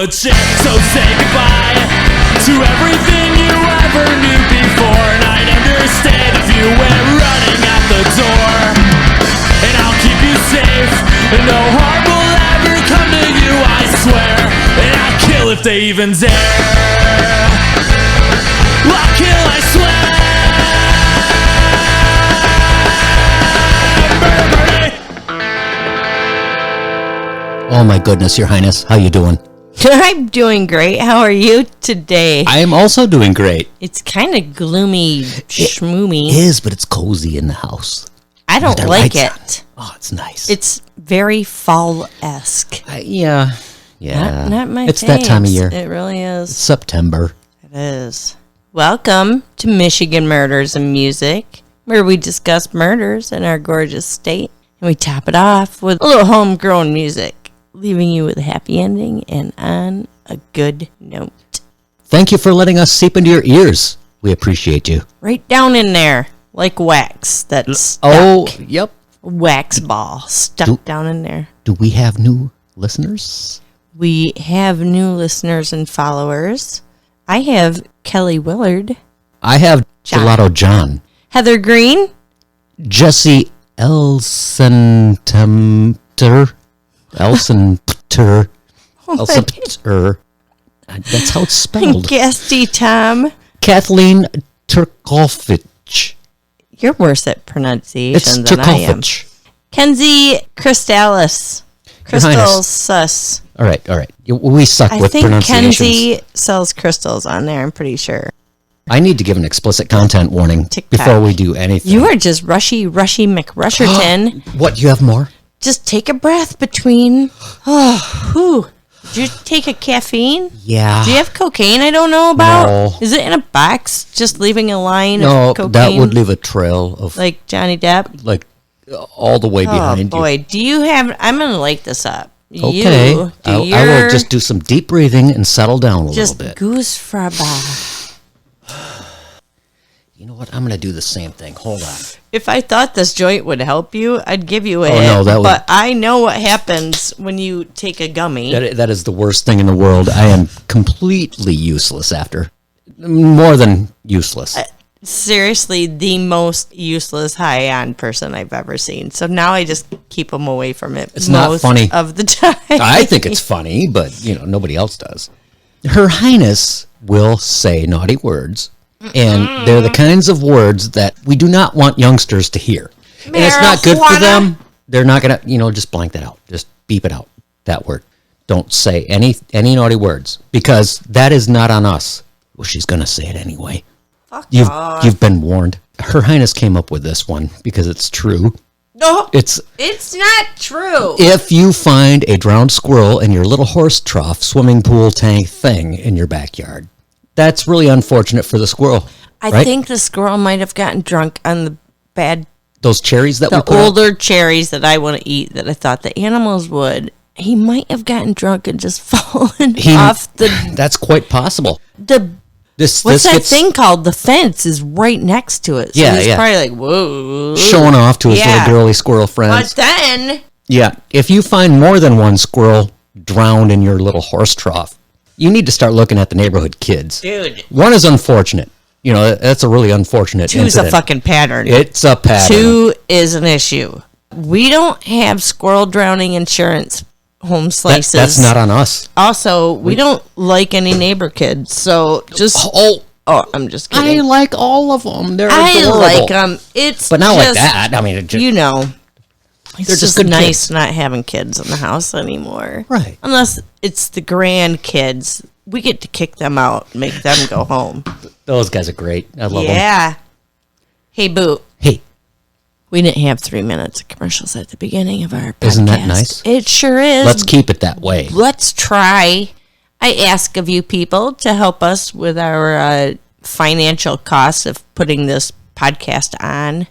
a chance, so say goodbye to everything you ever knew before. And I'd understand if you went running out the door. And I'll keep you safe, and no harm will ever come to you, I swear. And I'll kill if they even dare. I'll kill, I swear. Oh my goodness, Your Highness, how you doing? I'm doing great. How are you today? I am also doing great. It's kind of gloomy, schmoomy. It is, but it's cozy in the house. I don't like it. On. Oh, it's nice. It's very fall-esque. Yeah. Not my It's taste. that time of year. It really is. It's September. It is. Welcome to Michigan Murders and Music, where we discuss murders in our gorgeous state, and we top it off with a little homegrown music, leaving you with a happy ending and on a good note. Thank you for letting us seep into your ears. We appreciate you. Right down in there, like wax that's stuck. Oh, yep. Wax ball stuck down in there. Do we have new listeners? We have new listeners and followers. I have Kelly Willard. I have Gelato John. Heather Green. Jesse Elsentemter. Elsenter. Elsenter. That's how it's spelled. Gasty Tom. Kathleen Turkovich. You're worse at pronunciation It's than I am. Turkovich. Kenzie Crystalis. Crystal Sus. All right. We suck with pronunciations. I think Kenzie sells crystals on there, I'm pretty sure. I need to give an explicit content warning before we do anything. You are just rushy McRusherton. What, you have more? Just take a breath between. Oh, whew. Did you take a caffeine? Yeah. Do you have cocaine I don't know about? No. Is it in a box, just leaving a line of cocaine? No, that would leave a trail of... Like Johnny Depp? Like, all the way behind you. Oh, boy. Do you have... I'm going to light this up. Okay. I will just do some deep breathing and settle down a little bit. Just goose fraba. You know what? I'm going to do the same thing. Hold on. If I thought this joint would help you, I'd give you a Oh, hit. no, that would... But I know what happens when you take a gummy. That is the worst thing in the world. I am completely useless after. More than useless. Seriously, the most useless high-on person I've ever seen. So now I just keep them away from it. It's not funny. Of the time. I think it's funny, but, nobody else does. Her Highness will say naughty words, and they're the kinds of words that we do not want youngsters to hear. And it's not good for them. They're not going to, just blank that out. Just beep it out, that word. Don't say any naughty words, because that is not on us. Well, she's going to say it anyway. You've been warned. Her Highness came up with this one because it's true. No, it's not true. If you find a drowned squirrel in your little horse trough swimming pool tank thing in your backyard, that's really unfortunate for the squirrel. I think the squirrel might have gotten drunk on those cherries that we put older cherries that I want to eat that I thought the animals would. He might have gotten drunk and just fallen off the. That's quite possible. What's that thing called? The fence is right next to it. So he's probably like, whoa. Showing off to his little girly squirrel friends. But then... Yeah, if you find more than one squirrel drowned in your little horse trough, you need to start looking at the neighborhood kids. Dude. One is unfortunate. That's a really unfortunate Two's incident. a fucking pattern. It's a pattern. 2 is an issue. We don't have squirrel drowning insurance home slices. That's not on us. Also, we don't like any neighbor kids, so just... Oh, I'm just kidding. I like all of them. They're adorable. I like them. But not like that. I mean, it's they're just good nice kids. not having kids in the house anymore. Right. Unless it's the grandkids. We get to kick them out and make them go home. Those guys are great. I love them. Yeah. Hey, Boo. Hey. We didn't have 3 minutes of commercials at the beginning of our podcast. Isn't that nice? It sure is. Let's keep it that way. Let's try. I ask of you people to help us with our financial costs of putting this podcast on.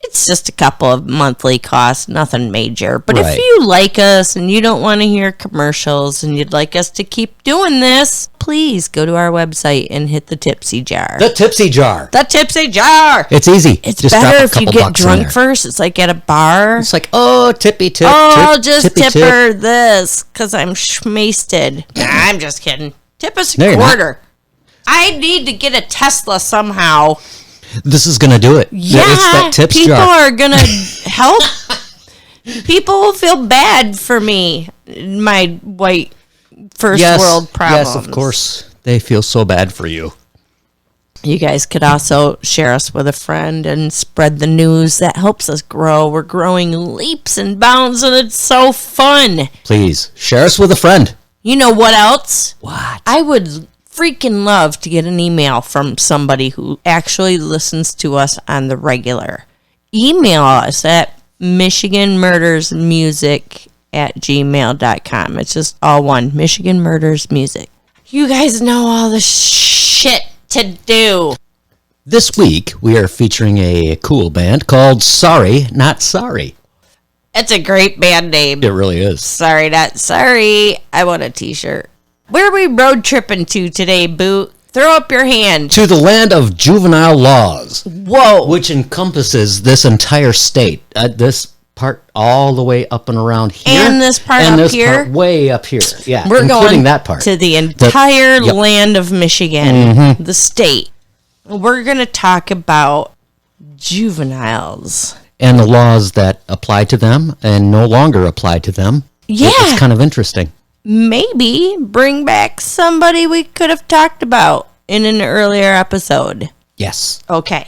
It's just a couple of monthly costs, nothing major. But Right. if you like us and you don't want to hear commercials and you'd like us to keep doing this, please go to our website and hit the tipsy jar. The tipsy jar. The tipsy jar! It's easy. It's Just drop better a if you couple get bucks in drunk there. first. It's like at a bar. It's like, oh, tippy tip. Oh, tip, I'll just tippy tip tip. her this because I'm schmasted. Nah, I'm just kidding. Tip us a No, you're not. quarter. I need to get a Tesla somehow. This is going to do it. Yeah, It's that tips people jar. are going to help. People will feel bad for me. My white first world problems. Yes, of course. They feel so bad for you. You guys could also share us with a friend and spread the news. That helps us grow. We're growing leaps and bounds, and it's so fun. Please, share us with a friend. You know what else? What? I would freaking love to get an email from somebody who actually listens to us on the regular. Email us at michiganmurdersmusic@gmail.com. It's just all one, Michigan Murders Music. You guys know all the shit to do. This week, we are featuring a cool band called Sorry Not Sorry. It's a great band name. It really is. Sorry, not sorry. I want a t-shirt. Where are we road tripping to today, Boot? Throw up your hand. To the land of juvenile laws, Whoa. which encompasses this entire state. This part all the way up and around here. And this part and up this here? part way up here. Yeah, We're including going that part. to the entire Yep. land of Michigan, the state. We're going to talk about juveniles. And the laws that apply to them and no longer apply to them. Yeah. It's kind of interesting. Maybe bring back somebody we could have talked about in an earlier episode. Yes. Okay.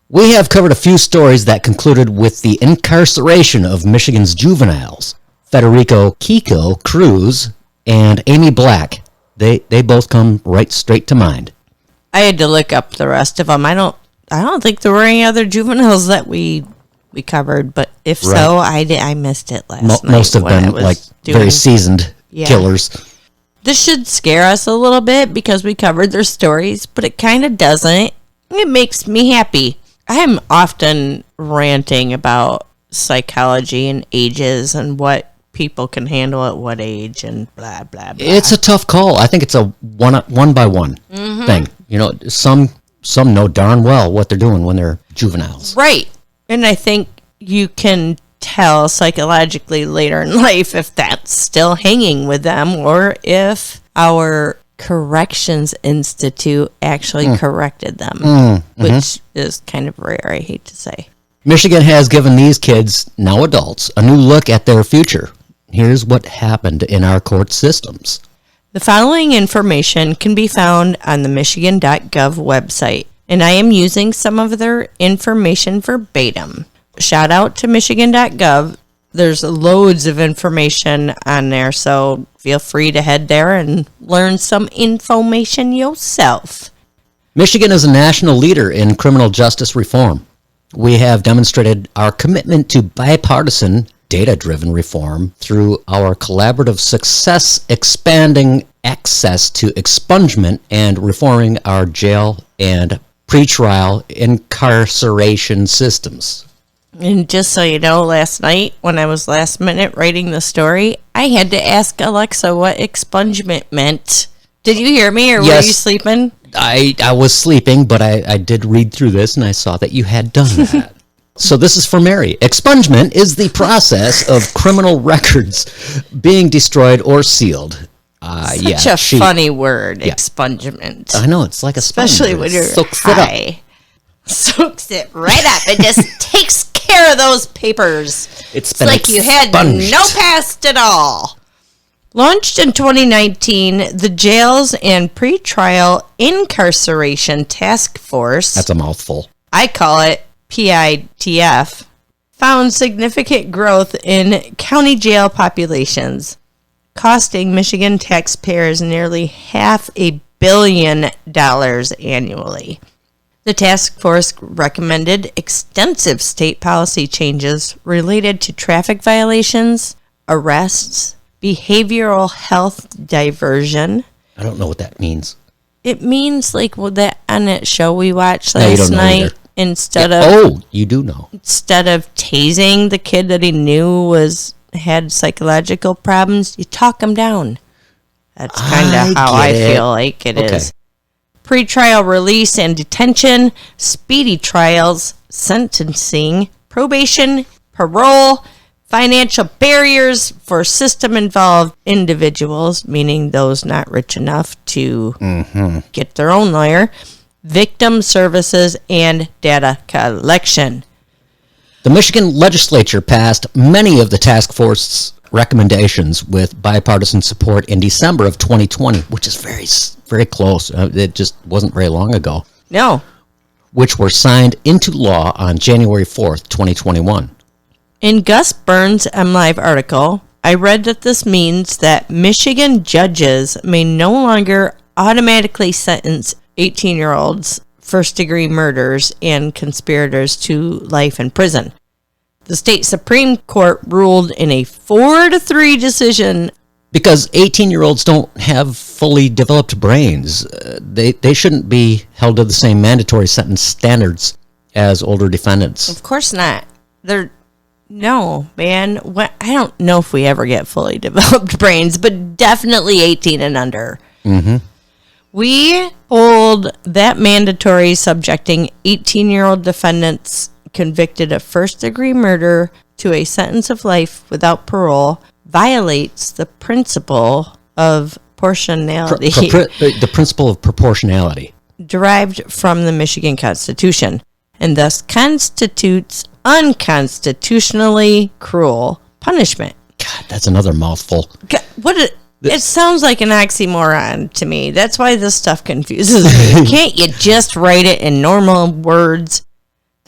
We have covered a few stories that concluded with the incarceration of Michigan's juveniles. Federico Kiko Cruz and Amy Black. They both come right straight to mind. I had to look up the rest of them. I don't think there were any other juveniles that we covered, but if so, I missed it last night. Most have when I been was like doing- very seasoned Yeah. killers. This should scare us a little bit because we covered their stories, but it kind of doesn't. It makes me happy. I'm often ranting about psychology and ages and what people can handle at what age and blah, blah, blah. It's a tough call. I think it's a one by one thing. You know, some know darn well what they're doing when they're juveniles. Right. And I think you can tell psychologically later in life if that's still hanging with them or if our corrections institute actually corrected them, which is kind of rare, I hate to say. Michigan has given these kids, now adults, a new look at their future. Here's what happened in our court systems. The following information can be found on the michigan.gov website, and I am using some of their information verbatim. Shout out to michigan.gov. There's loads of information on there, so feel free to head there and learn some information yourself. Michigan is a national leader in criminal justice reform. We have demonstrated our commitment to bipartisan, data-driven reform through our collaborative success expanding access to expungement and reforming our jail and pretrial incarceration systems. And just so you know, last night when I was last minute writing the story, I had to ask Alexa what expungement meant. Did you hear me or were Yes. you sleeping? I was sleeping, but I did read through this and I saw that you had done that. So this is for Mary. Expungement is the process of criminal records being destroyed or sealed. Such a funny word, expungement. I know, it's like a sponge. Especially when It you're soaks it up. high. Soaks it right up. It just takes care of those papers. It's It's like you had expunged. no past at all. Launched in 2019, the Jails and Pretrial Incarceration Task Force, That's a mouthful. I call it PITF, found significant growth in county jail populations, costing Michigan taxpayers nearly $500 million annually. The task force recommended extensive state policy changes related to traffic violations, arrests, behavioral health diversion. I don't know what that means. It means like that on that show we watched you last don't know night. either. instead you do know. Instead of tasing the kid that he knew had psychological problems, you talk him down. That's kind of how I feel like it is. Pre-trial release and detention, speedy trials, sentencing, probation, parole, financial barriers for system-involved individuals, meaning those not rich enough to get their own lawyer, victim services, and data collection. The Michigan legislature passed many of the task force's recommendations with bipartisan support in December of 2020, which is very, very close. It just wasn't very long ago. No. Which were signed into law on January 4th, 2021. In Gus Burns' MLive article, I read that this means that Michigan judges may no longer automatically sentence 18-year-olds, first-degree murderers, and conspirators to life in prison. The state Supreme Court ruled in a 4-3 decision. Because 18-year-olds don't have fully developed brains. They shouldn't be held to the same mandatory sentence standards as older defendants. Of course not. No, man. I don't know if we ever get fully developed brains, but definitely 18 and under. Mm-hmm. We hold that mandatory subjecting 18-year-old defendants convicted of first-degree murder to a sentence of life without parole violates the principle of proportionality. The principle of proportionality. Derived from the Michigan Constitution, and thus constitutes unconstitutionally cruel punishment. God, that's another mouthful. It sounds like an oxymoron to me. That's why this stuff confuses me. Can't you just write it in normal words?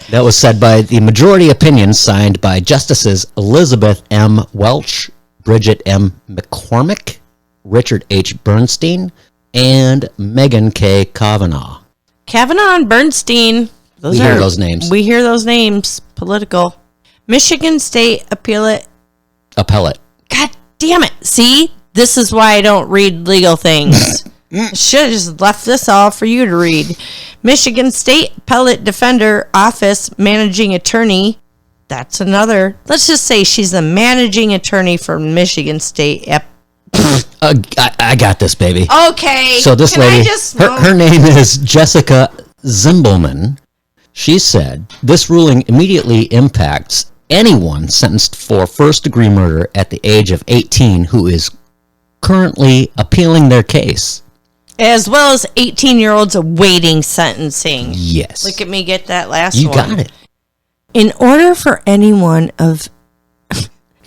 That was said by the majority opinion signed by Justices Elizabeth M. Welch, Bridget M. McCormick, Richard H. Bernstein, and Megan K. Kavanaugh. Kavanaugh and Bernstein. We hear those names. We hear those names. Political. Michigan State Appellate. God damn it. See? This is why I don't read legal things. Should have just left this all for you to read. Michigan State Appellate Defender Office Managing Attorney. That's another. Let's just say she's the managing attorney for Michigan State. I got this, baby. Okay. So this lady, her name is Jessica Zimbelman. She said, this ruling immediately impacts anyone sentenced for first-degree murder at the age of 18 who is currently appealing their case. As well as 18-year-olds awaiting sentencing. Yes. Look at me get that last one. You got it. In order for anyone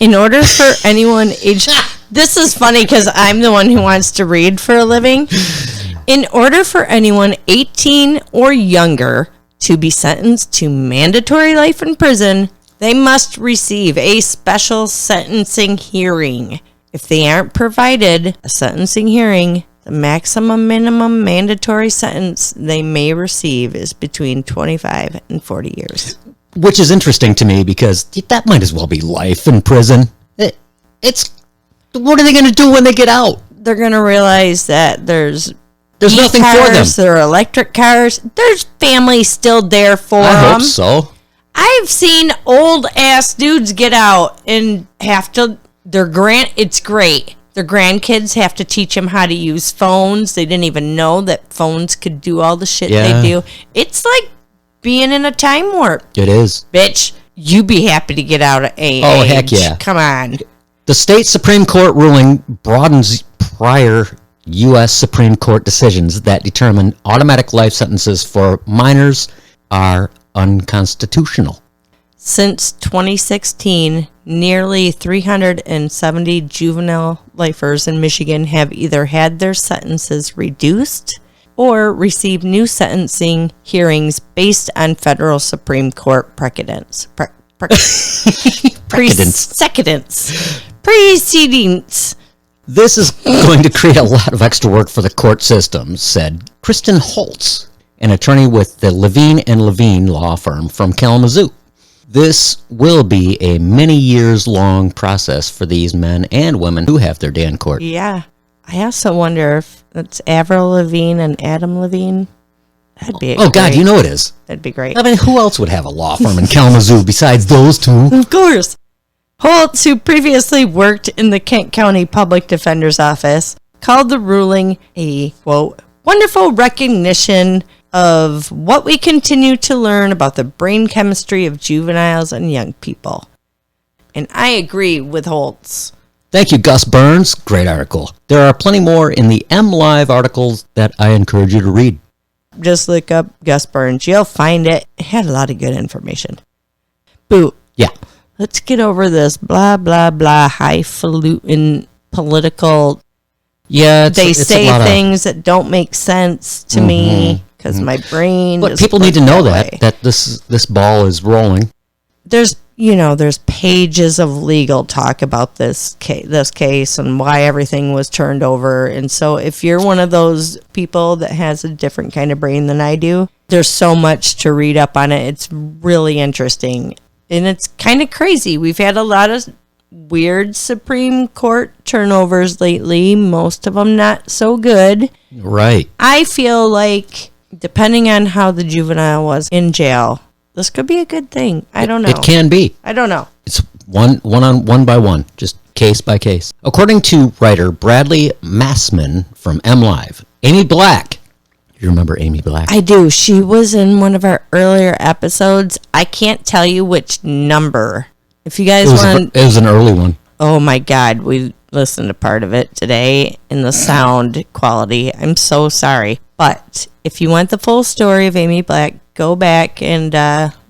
aged... This is funny because I'm the one who wants to read for a living. In order for anyone 18 or younger to be sentenced to mandatory life in prison, they must receive a special sentencing hearing. If they aren't provided a sentencing hearing, the maximum minimum mandatory sentence they may receive is between 25 and 40 years. Which is interesting to me because that might as well be life in prison. What are they going to do when they get out? They're going to realize that there's nothing for them. There are electric cars. There's family still there for them. I hope so. I've seen old ass dudes get out and have to. It's great. Their grandkids have to teach them how to use phones. They didn't even know that phones could do all the shit they do. It's like being in a time warp. It is. Bitch, you be happy to get out at age. Oh, heck yeah. Come on. The state Supreme Court ruling broadens prior U.S. Supreme Court decisions that determine automatic life sentences for minors are unconstitutional. Since 2016, nearly 370 juvenile lifers in Michigan have either had their sentences reduced or received new sentencing hearings based on federal Supreme Court precedents. Precedents. This is going to create a lot of extra work for the court system, said Kristen Holtz, an attorney with the Levine and Levine law firm from Kalamazoo. This will be a many years long process for these men and women who have their day in court. Yeah. I also wonder if it's Avril Lavigne and Adam Levine. That'd be Oh, God, great. you know it is. That'd be great. I mean, who else would have a law firm in Kalamazoo besides those two? Of course. Holtz, who previously worked in the Kent County Public Defender's Office, called the ruling a, quote, wonderful recognition of what we continue to learn about the brain chemistry of juveniles and young people. And I agree with Holtz. Thank you, Gus Burns. Great article. There are plenty more in the MLive articles that I encourage you to read. Just look up Gus Burns. You'll find it. It had a lot of good information. Boo. Yeah. Let's get over this blah, blah, blah, highfalutin political. Yeah, They it's say a lot things that don't make sense to me because my brain. But just people need to works know way. that this ball is rolling. There's pages of legal talk about this case and why everything was turned over. And so if you're one of those people that has a different kind of brain than I do, there's so much to read up on it. It's really interesting. And it's kind of crazy. We've had a lot of weird Supreme Court turnovers lately, most of them not so good. Right. I feel like, depending on how the juvenile was in jail, this could be a good thing. I don't know. It can be. I don't know. It's one by one, just case by case. According to writer Bradley Massman from MLive, Amy Black. You remember Amy Black? I do. She was in one of our earlier episodes. I can't tell you which number. If you guys want... It was an early one. Oh my God. We listened to part of it today in the sound quality. I'm so sorry. But if you want the full story of Amy Black, go back and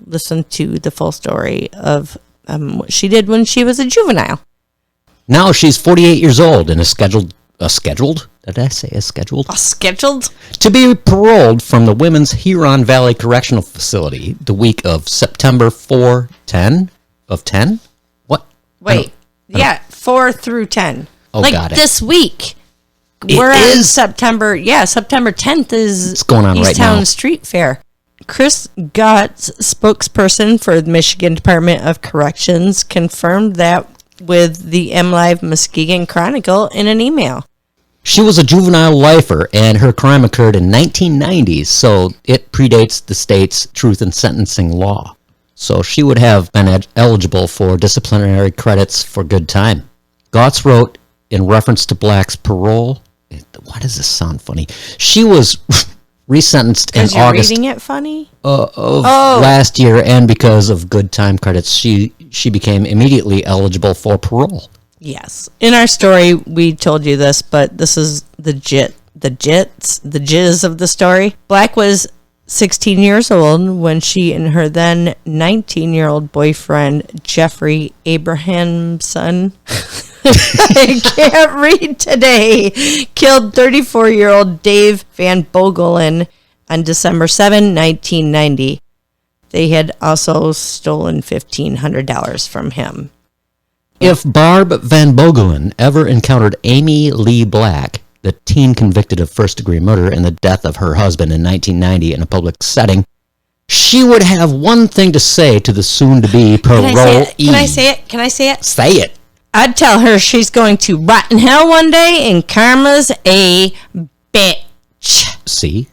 listen to the full story of what she did when she was a juvenile. Now she's 48 years old and is scheduled? Did I say scheduled? Scheduled? To be paroled from the Women's Huron Valley Correctional Facility the week of September 4-10 of 10? What? Wait. Yeah, 4 through 10. Oh, like got it. this week. It We're is? on September 10th is It's going on right Easttown now. Street Fair. Chris Gott's spokesperson for the Michigan Department of Corrections confirmed that with the MLive Muskegon Chronicle in an email. She was a juvenile lifer, and her crime occurred in 1990, so it predates the state's truth in sentencing law. So she would have been eligible for disciplinary credits for good time. Gotts wrote in reference to Black's parole. Why does this sound funny? She was resentenced in You're August reading it funny? of last year, and because of good time credits, she became immediately eligible for parole. Yes. In our story, we told you this, but this is the jizz of the story. Black was 16 years old when she and her then 19-year-old boyfriend, Jeffrey Abrahamson, I can't read today, killed 34-year-old Dave Van Bogelen on December 7, 1990. They had also stolen $1,500 from him. If Barb Van Bogelen ever encountered Amy Lee Black, the teen convicted of first-degree murder and the death of her husband in 1990 in a public setting, she would have one thing to say to the soon-to-be parolee. Can I say it? Can I say it? Say it. I'd tell her she's going to rot in hell one day and karma's a bitch. See?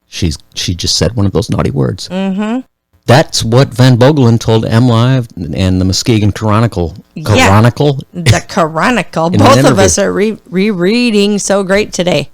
She just said one of those naughty words. Mm-hmm. That's what Van Bogelen told MLive and the Muskegon Chronicle. Chronicle? The Chronicle. In an Both of interview. us are rereading so great today.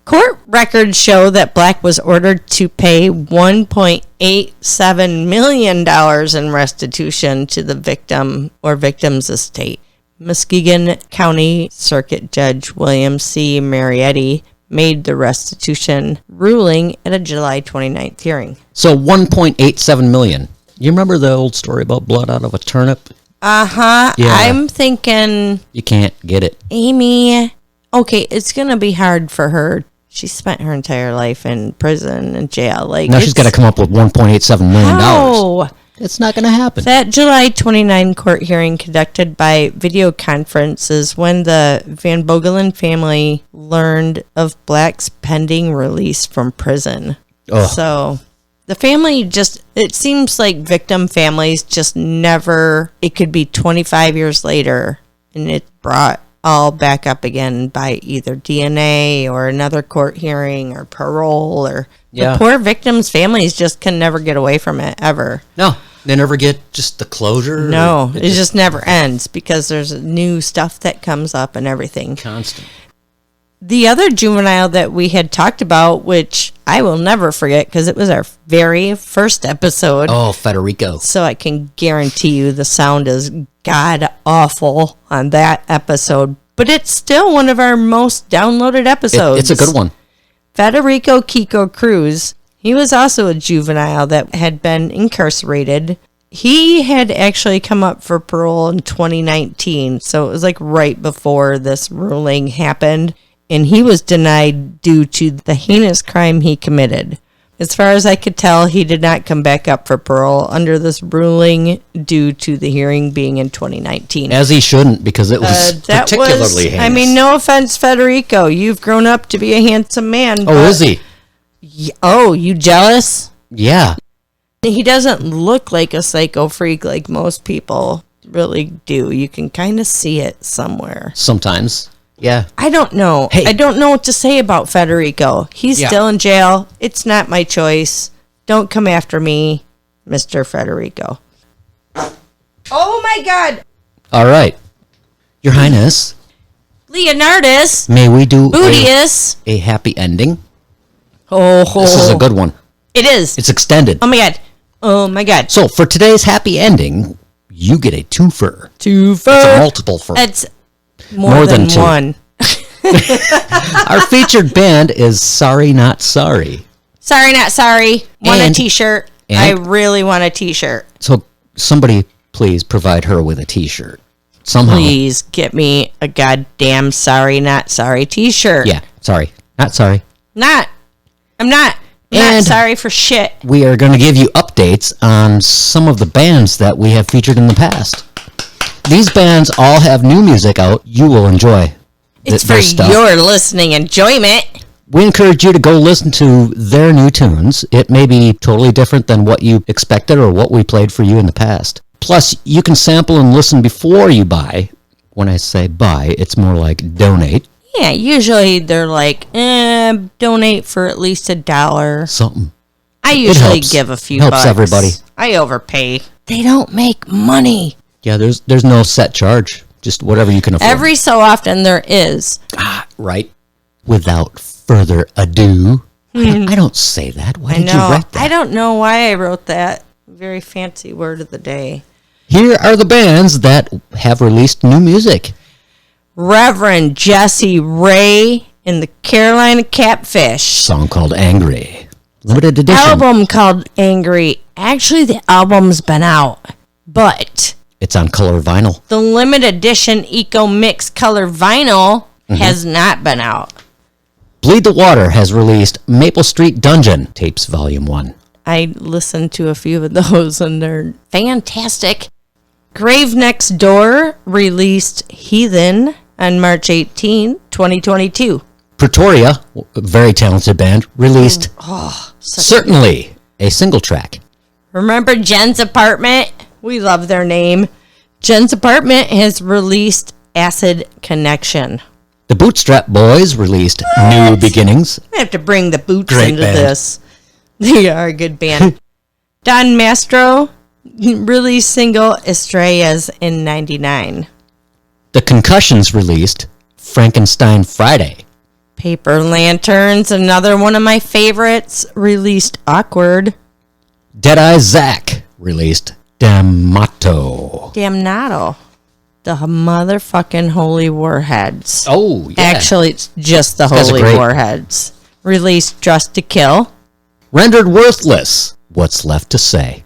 Court records show that Black was ordered to pay $1.87 million in restitution to the victim or victim's estate. Muskegon County Circuit Judge William C. Marietti made the restitution ruling at a July 29th hearing. So $1.87 million. You remember the old story about blood out of a turnip? Uh-huh. Yeah. I'm thinking, You can't get it. Amy, okay, it's going to be hard for her. She spent her entire life in prison and jail. Like, Now she's got to come up with $1.87 million. How? It's not going to happen. That July 29 court hearing conducted by video conference is when the Van Bogelen family learned of Black's pending release from prison. Ugh. So the family just, it seems like victim families just never, it could be 25 years later and it brought all back up again by either DNA or another court hearing or parole, or Yeah. the poor victims' families just can never get away from it ever. No, they never get just the closure. No, it just never ends because there's new stuff that comes up and everything. constant. The other juvenile that we had talked about, which I will never forget because it was our very first episode. Oh, Federico. So I can guarantee you the sound is god awful on that episode. But it's still one of our most downloaded episodes. It's a good one. Federico Kiko Cruz. He was also a juvenile that had been incarcerated. He had actually come up for parole in 2019. So it was like right before this ruling happened. And he was denied due to the heinous crime he committed. As far as I could tell, he did not come back up for parole under this ruling due to the hearing being in 2019. As he shouldn't, because it was particularly heinous. I mean, no offense, Federico. You've grown up to be a handsome man. Oh, is he? Oh, you jealous? Yeah. He doesn't look like a psycho freak like most people really do. You can kind of see it somewhere. Sometimes. Yeah. I don't know. Hey. I don't know what to say about Federico. He's still in jail. It's not my choice. Don't come after me, Mr. Federico. Oh my God. All right. Your Highness, Leonardus. may we do Bootius. a happy ending? Oh, This is a good one. It is. It's extended. Oh my God. Oh my God. So for today's happy ending, you get a twofer. Twofer. It's a multiple for It's more than two. one. Our featured band is Sorry Not Sorry. Sorry, not sorry. Want a And- t-shirt. and- I really want a t-shirt. So somebody please provide her with a t-shirt. Somehow. Please get me a goddamn sorry, not sorry t-shirt. Yeah, sorry. Not sorry. I'm not And- sorry for shit. We are going to give you updates on some of the bands that we have featured in the past. These bands all have new music out. You will enjoy It's their for stuff. your listening enjoyment. We encourage you to go listen to their new tunes. It may be totally different than what you expected or what we played for you in the past. Plus, you can sample and listen before you buy. When I say buy, it's more like donate. Yeah, usually they're like, donate for at least $1. Something. I usually helps. give a few Helps bucks. everybody. I overpay. They don't make money. Yeah, there's no set charge. Just whatever you can afford. Every so often there is. Right. Without further ado. I don't say that. Why did you write that? I don't know why I wrote that. Very fancy word of the day. Here are the bands that have released new music. Reverend Jesse Ray and the Carolina Catfish. Song called Angry. Limited edition. Album called Angry. Actually, the album's been out, but It's on color vinyl. the limited edition Eco Mix color vinyl has not been out. Bleed the Water has released Maple Street Dungeon Tapes Volume 1. I listened to a few of those and they're fantastic. Grave Next Door released Heathen on March 18, 2022. Pretoria, a very talented band, released Such Certainly, a single track. Remember Jen's Apartment? We love their name. Jen's Apartment has released Acid Connection. The Bootstrap Boys released New Beginnings. I have to bring the boots Great into band. this. They are a good band. Don Mastro released single Estrellas in 99. The Concussions released Frankenstein Friday. Paper Lanterns, another one of my favorites, released Awkward. Deadeye Zack released Damato. Damnado. The motherfucking Holy Warheads. Oh, yeah. Actually, it's just the guys are Holy great. Warheads. Released Dressed to Kill. Rendered Worthless. What's Left to Say?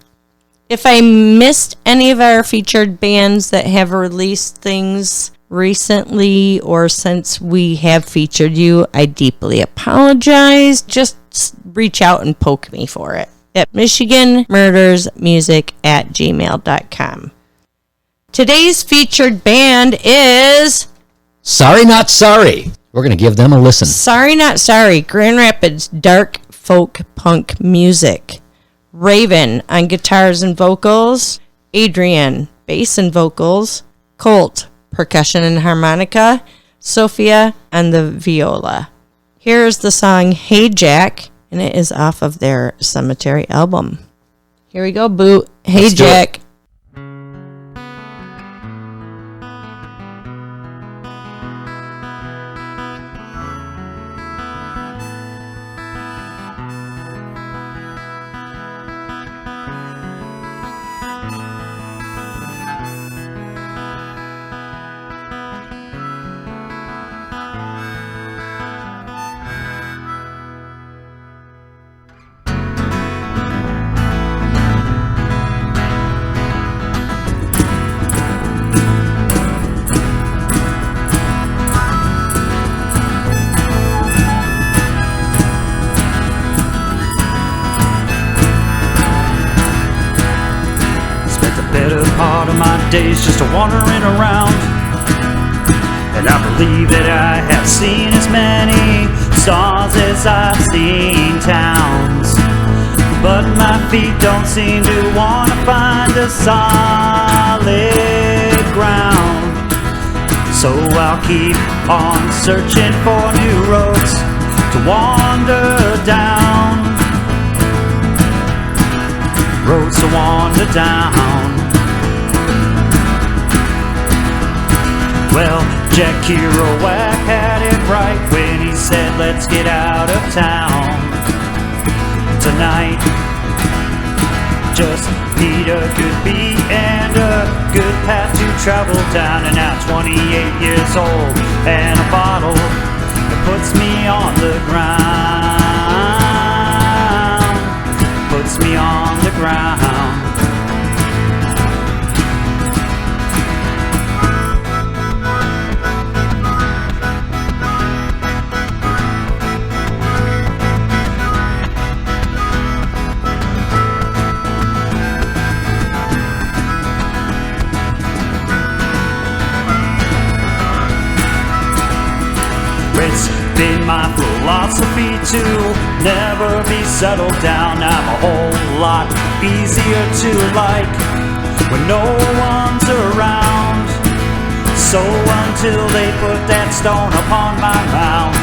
If I missed any of our featured bands that have released things recently or since we have featured you, I deeply apologize. Just reach out and poke me for it at michiganmurdersmusic@gmail.com. Today's featured band is Sorry Not Sorry. We're going to give them a listen. Sorry Not Sorry, Grand Rapids dark folk punk music. Raven on guitars and vocals. Adrian, bass and vocals. Colt, percussion and harmonica, Sophia on the viola. Here's the song Hey Jack, and it is off of their Cemetery album. Here we go, Boo. Hey Let's do it. Jack. Better part of my days just wandering around, and I believe that I have seen as many stars as I've seen towns, but my feet don't seem to want to find a solid ground. So I'll keep on searching for new roads to wander down, roads to wander down. Well, Jack Kerouac had it right when he said, let's get out of town tonight. Just need a good beat and a good path to travel down. And now 28 years old and a bottle that puts me on the ground, puts me on the ground. It's been my philosophy to never be settled down. I'm a whole lot easier to like when no one's around. So until they put that stone upon my mound,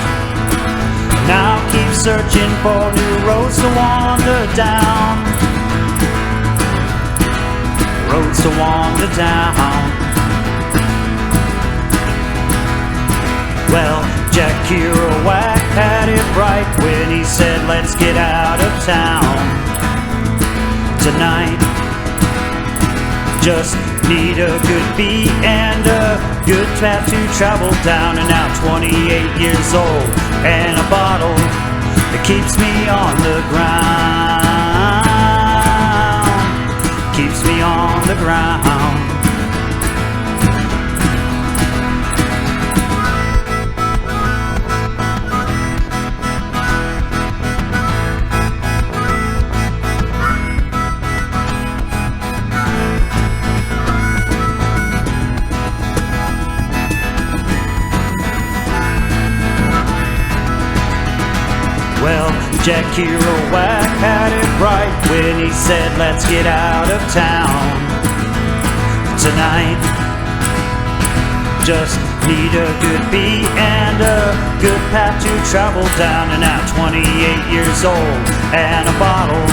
now keep searching for new roads to wander down, roads to wander down. Well, Jack Kerouac had it right when he said, let's get out of town tonight. Just need a good beat and a good path to travel down. And now 28 years old and a bottle that keeps me on the ground, keeps me on the ground. Well, Jack Kerouac had it right when he said, let's get out of town tonight. Just need a good beat and a good path to travel down. And now 28 years old and a bottle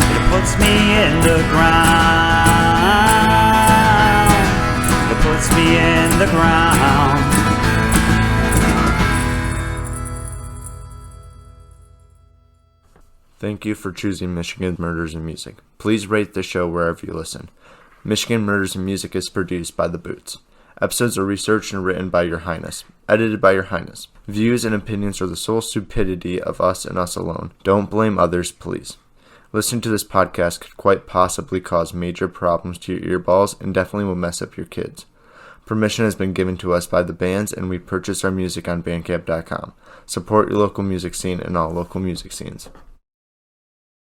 that puts me in the ground, that puts me in the ground. Thank you for choosing Michigan Murders and Music. Please rate the show wherever you listen. Michigan Murders and Music is produced by The Boots. Episodes are researched and written by Your Highness. Edited by Your Highness. Views and opinions are the sole stupidity of us and us alone. Don't blame others, please. Listening to this podcast could quite possibly cause major problems to your earballs and definitely will mess up your kids. Permission has been given to us by the bands, and we purchase our music on Bandcamp.com. Support your local music scene and all local music scenes.